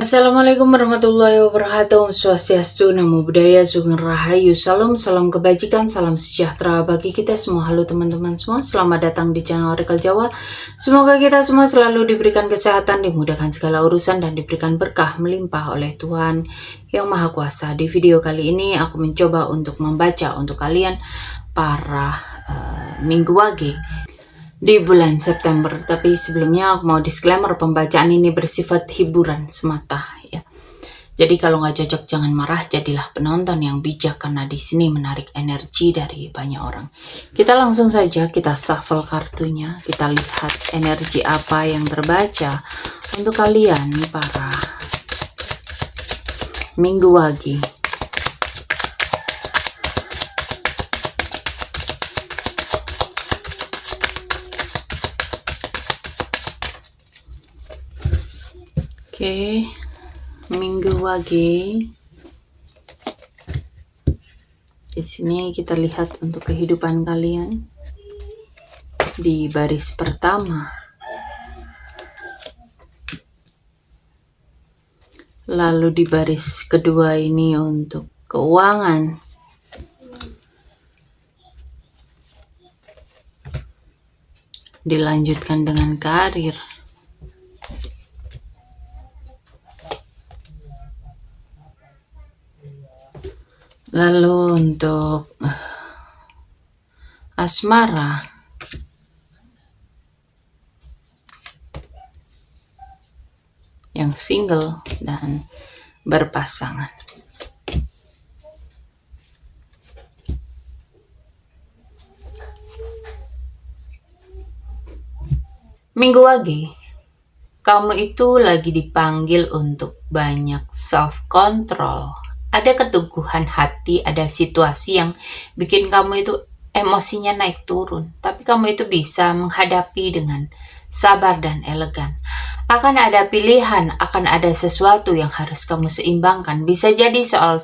Assalamualaikum warahmatullahi wabarakatuh. Swastiastu, Namo Buddhaya, Sugeng Rahayu, Salam, salam kebajikan, salam sejahtera bagi kita semua. Halo teman-teman semua, selamat datang di channel Oracle Jawa. Semoga kita semua selalu diberikan kesehatan, dimudahkan segala urusan, dan diberikan berkah melimpah oleh Tuhan Yang Maha Kuasa. Di video kali ini aku mencoba untuk membaca untuk kalian para Minggu Wage di bulan September. Tapi sebelumnya aku mau disclaimer, pembacaan ini bersifat hiburan semata ya. Jadi kalau nggak cocok jangan marah, jadilah penonton yang bijak karena di sini menarik energi dari banyak orang. Kita langsung saja kita shuffle kartunya, kita lihat energi apa yang terbaca untuk kalian para Minggu Wage. Oke, Minggu Wage. Di sini kita lihat untuk kehidupan kalian di baris pertama. Lalu di baris kedua ini untuk keuangan. Dilanjutkan dengan karir. Lalu untuk asmara, yang single dan berpasangan. Minggu Wage, kamu itu lagi dipanggil untuk banyak self-control. Ada keteguhan hati, ada situasi yang bikin kamu itu emosinya naik turun. Tapi kamu itu bisa menghadapi dengan sabar dan elegan. Akan ada pilihan, akan ada sesuatu yang harus kamu seimbangkan. Bisa jadi soal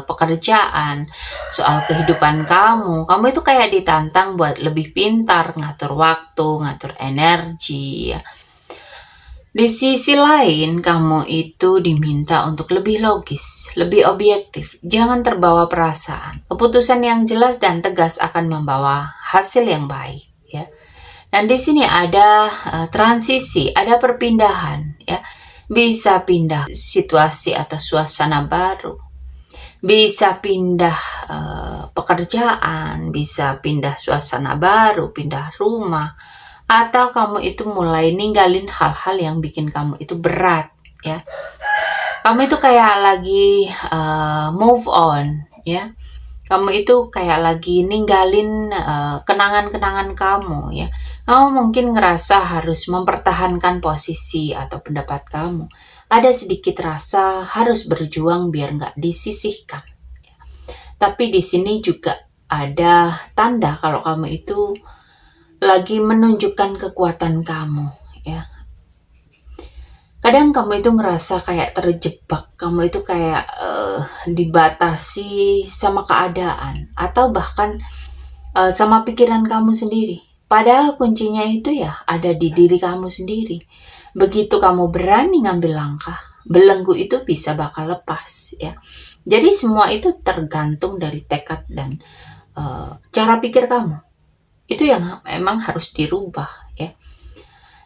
pekerjaan, soal kehidupan kamu. Kamu itu kayak ditantang buat lebih pintar, ngatur waktu, ngatur energi ya. Di sisi lain, kamu itu diminta untuk lebih logis, lebih objektif. Jangan terbawa perasaan. Keputusan yang jelas dan tegas akan membawa hasil yang baik, ya. Dan di sini ada transisi, ada perpindahan, ya. Bisa pindah situasi atau suasana baru. Bisa pindah pekerjaan, bisa pindah suasana baru, pindah rumah. Atau kamu itu mulai ninggalin hal-hal yang bikin kamu itu berat ya. Kamu itu kayak lagi move on ya. Kamu itu kayak lagi ninggalin kenangan-kenangan kamu ya. Kamu mungkin ngerasa harus mempertahankan posisi atau pendapat kamu. Ada sedikit rasa harus berjuang biar nggak disisihkan ya. Tapi di sini juga ada tanda kalau kamu itu lagi menunjukkan kekuatan kamu ya. Kadang kamu itu ngerasa kayak terjebak, kamu itu kayak dibatasi sama keadaan atau bahkan sama pikiran kamu sendiri. Padahal kuncinya itu ya ada di diri kamu sendiri. Begitu kamu berani ngambil langkah, belenggu itu bisa bakal lepas ya. Jadi semua itu tergantung dari tekad dan cara pikir kamu. Itu yang memang harus dirubah ya.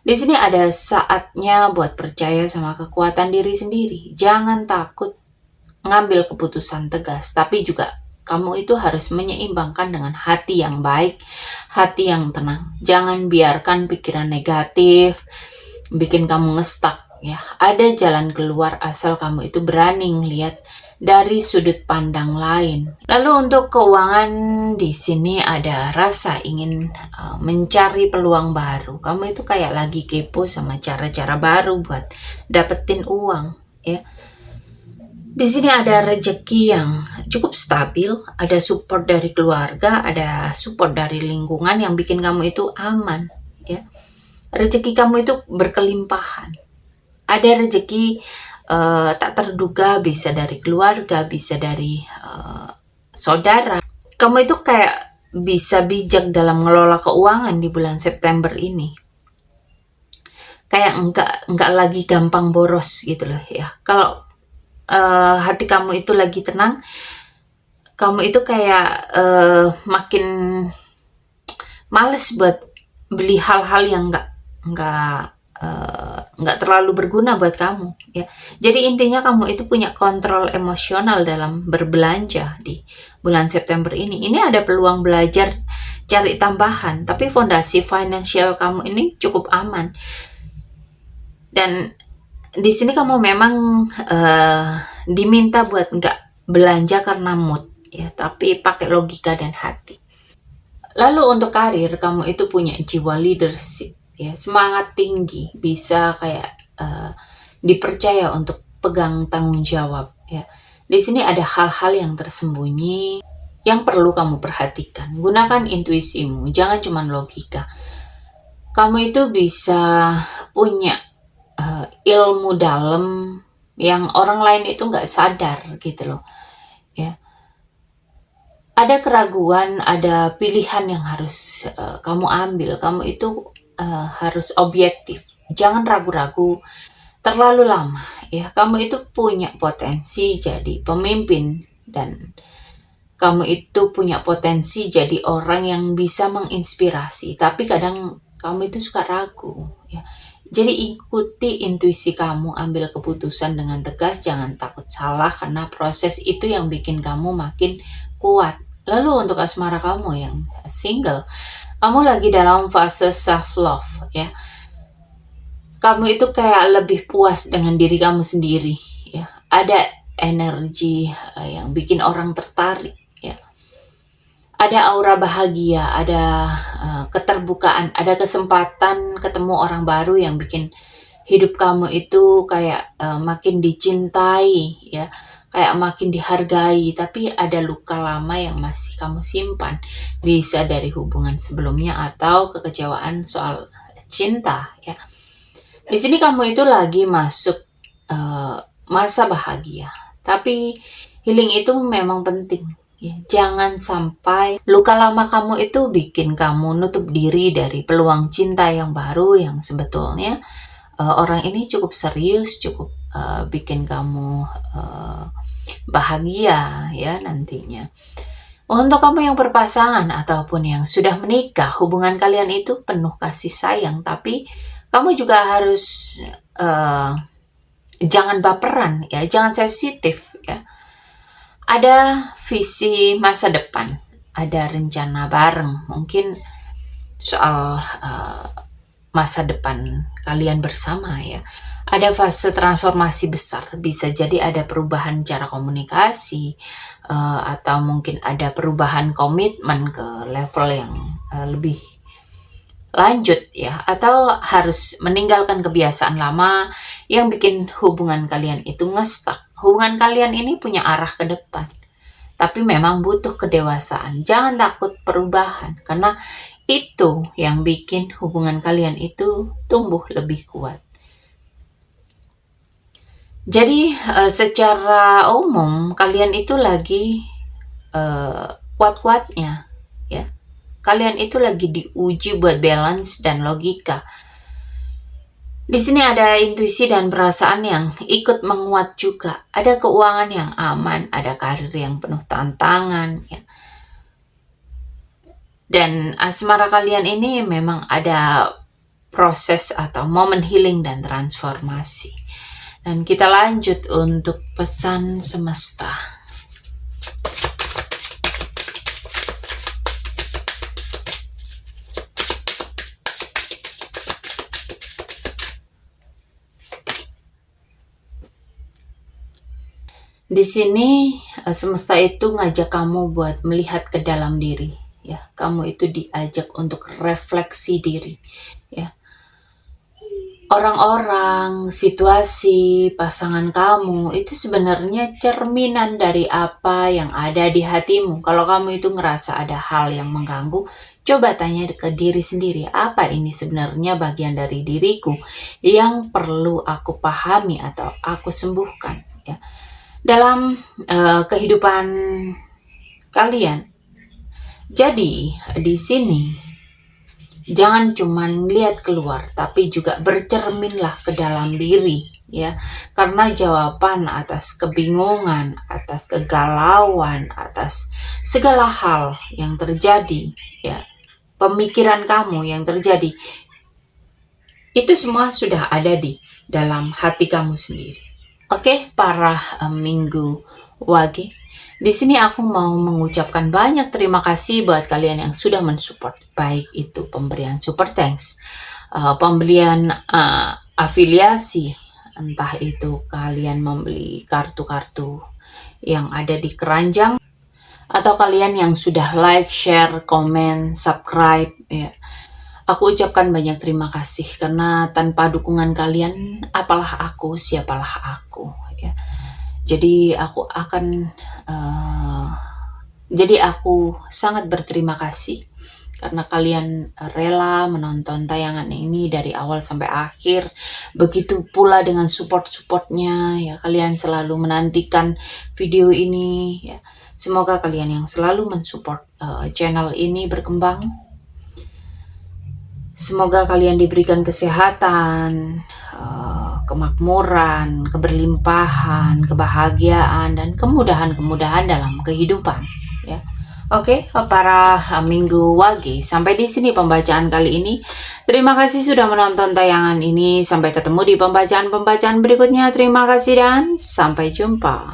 Di sini ada saatnya buat percaya sama kekuatan diri sendiri. Jangan takut ngambil keputusan tegas, tapi juga kamu itu harus menyeimbangkan dengan hati yang baik, hati yang tenang. Jangan biarkan pikiran negatif bikin kamu ngestak ya. Ada jalan keluar asal kamu itu berani ngelihat dari sudut pandang lain. Lalu untuk keuangan, di sini ada rasa ingin mencari peluang baru. Kamu itu kayak lagi kepo sama cara-cara baru buat dapetin uang ya. Di sini ada rezeki yang cukup stabil, ada support dari keluarga, ada support dari lingkungan yang bikin kamu itu aman ya. Rezeki kamu itu berkelimpahan. Ada rezeki tak terduga, bisa dari keluarga, bisa dari saudara. Kamu itu kayak bisa bijak dalam mengelola keuangan di bulan September ini. kayak enggak lagi gampang boros gitu loh ya. Kalau hati kamu itu lagi tenang, kamu itu kayak makin males buat beli hal-hal yang nggak terlalu berguna buat kamu ya. Jadi intinya kamu itu punya kontrol emosional dalam berbelanja di bulan September ini. Ini ada peluang belajar cari tambahan, tapi fondasi financial kamu ini cukup aman. Dan di sini kamu memang diminta buat nggak belanja karena mood ya, tapi pakai logika dan hati. Lalu untuk karir, kamu itu punya jiwa leadership ya, semangat tinggi, bisa kayak dipercaya untuk pegang tanggung jawab ya. Di sini ada hal-hal yang tersembunyi yang perlu kamu perhatikan. Gunakan intuisimu, jangan cuma logika. Kamu itu bisa punya ilmu dalam yang orang lain itu nggak sadar gitu loh ya. Ada keraguan, ada pilihan yang harus kamu ambil. Kamu itu harus objektif, jangan ragu-ragu terlalu lama ya. Kamu itu punya potensi jadi pemimpin, dan kamu itu punya potensi jadi orang yang bisa menginspirasi, tapi kadang kamu itu suka ragu ya. Jadi ikuti intuisi kamu, ambil keputusan dengan tegas, jangan takut salah, karena proses itu yang bikin kamu makin kuat. Lalu untuk asmara kamu yang single, kamu lagi dalam fase self love ya. Kamu itu kayak lebih puas dengan diri kamu sendiri ya. Ada energi yang bikin orang tertarik ya. Ada aura bahagia, ada keterbukaan, ada kesempatan ketemu orang baru yang bikin hidup kamu itu kayak makin dicintai ya, kayak makin dihargai. Tapi ada luka lama yang masih kamu simpan, bisa dari hubungan sebelumnya atau kekecewaan soal cinta ya. Di sini kamu itu lagi masuk masa bahagia, tapi healing itu memang penting ya. Jangan sampai luka lama kamu itu bikin kamu nutup diri dari peluang cinta yang baru, yang sebetulnya orang ini cukup serius, cukup bikin kamu bahagia ya nantinya. Untuk kamu yang berpasangan ataupun yang sudah menikah, hubungan kalian itu penuh kasih sayang, tapi kamu juga harus jangan baperan ya, jangan sensitif ya. Ada visi masa depan, ada rencana bareng, mungkin soal masa depan kalian bersama ya. Ada fase transformasi besar, bisa jadi ada perubahan cara komunikasi, atau mungkin ada perubahan komitmen ke level yang lebih lanjut ya, atau harus meninggalkan kebiasaan lama yang bikin hubungan kalian itu ngestak. Hubungan kalian ini punya arah ke depan, tapi memang butuh kedewasaan. Jangan takut perubahan, karena itu yang bikin hubungan kalian itu tumbuh lebih kuat. Jadi secara umum kalian itu lagi kuat-kuatnya ya. Kalian itu lagi diuji buat balance dan logika. Di sini ada intuisi dan perasaan yang ikut menguat juga. Ada keuangan yang aman, ada karir yang penuh tantangan ya. Dan asmara kalian ini memang ada proses atau momen healing dan transformasi. Dan kita lanjut untuk pesan semesta. Di sini semesta itu ngajak kamu buat melihat ke dalam diri ya. Kamu itu diajak untuk refleksi diri ya. Orang-orang, situasi, pasangan kamu itu sebenarnya cerminan dari apa yang ada di hatimu. Kalau kamu itu ngerasa ada hal yang mengganggu, coba tanya ke diri sendiri, apa ini sebenarnya bagian dari diriku yang perlu aku pahami atau aku sembuhkan ya. Dalam kehidupan kalian. Jadi di sini Jangan cuman lihat keluar, tapi juga bercerminlah ke dalam diri, ya. Karena jawaban atas kebingungan, atas kegalauan, atas segala hal yang terjadi, ya, pemikiran kamu yang terjadi, itu semua sudah ada di dalam hati kamu sendiri. Oke, para Minggu Wage. Di sini aku mau mengucapkan banyak terima kasih buat kalian yang sudah mensupport, baik itu pemberian super thanks, pembelian afiliasi, entah itu kalian membeli kartu-kartu yang ada di keranjang, atau kalian yang sudah like, share, komen, subscribe, ya. Aku ucapkan banyak terima kasih karena tanpa dukungan kalian, apalah aku, siapalah aku, ya. Jadi aku sangat berterima kasih karena kalian rela menonton tayangan ini dari awal sampai akhir. Begitu pula dengan support-supportnya, ya, kalian selalu menantikan video ini, ya. Semoga kalian yang selalu mensupport channel ini berkembang. Semoga kalian diberikan kesehatan, kemakmuran, keberlimpahan, kebahagiaan, dan kemudahan-kemudahan dalam kehidupan, ya. Oke, para Minggu Wage, sampai di sini pembacaan kali ini. Terima kasih sudah menonton tayangan ini. Sampai ketemu di pembacaan-pembacaan berikutnya. Terima kasih dan sampai jumpa.